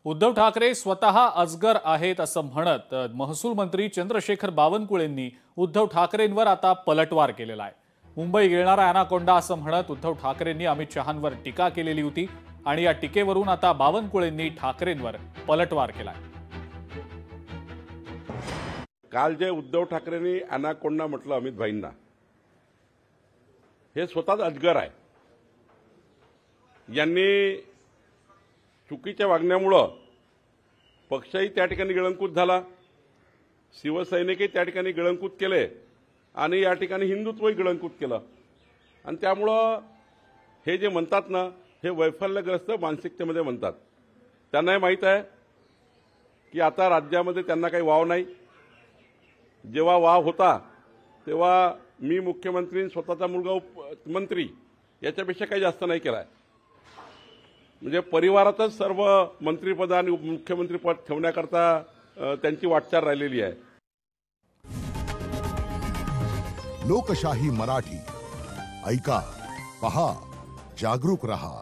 उद्धव ठाकरे स्वतः अजगर आहेत असं म्हणत महसूल मंत्री चंद्रशेखर बावनकुळेंनी उद्धव ठाकरेंवर आता पलटवार केलेला आहे। मुंबई गिळणारा अनाकोंडा असं म्हणत उद्धव ठाकरेंनी अमित शहांवर टीका केलेली होती आणि या टीकेवरून आता बावनकुळेंनी ठाकरेंवर पलटवार केलाय। काल जे उद्धव ठाकरेंनी अनाकोंडा म्हटलं अमित भाईंना, हे स्वतःच अजगर आहे। यांनी चुकीच्या वागण्यामुळे पक्षही त्या ठिकाणी गिळंकृत झाला, शिवसैनिकही त्या ठिकाणी गिळंकृत केले आणि या ठिकाणी हिंदुत्वही गिळंकृत केलं। आणि त्यामुळे हे जे म्हणतात ना, हे वैफल्यग्रस्त मानसिकतेमध्ये म्हणतात। त्यांनाही माहीत आहे की आता राज्यामध्ये त्यांना काही वाव नाही। जेव्हा वाव होता तेव्हा मी मुख्यमंत्री, स्वतःचा मुलगा मंत्री याच्यापेक्षा काही जास्त नाही केलाय। म्हणजे परिवारातच सर्व मंत्रिपद आणि मुख्यमंत्रीपद ठेवण्याकरता त्यांची वाटचाल राहिलेली आहे। लोकशाही मराठी ऐका, पहा, जागरूक रहा।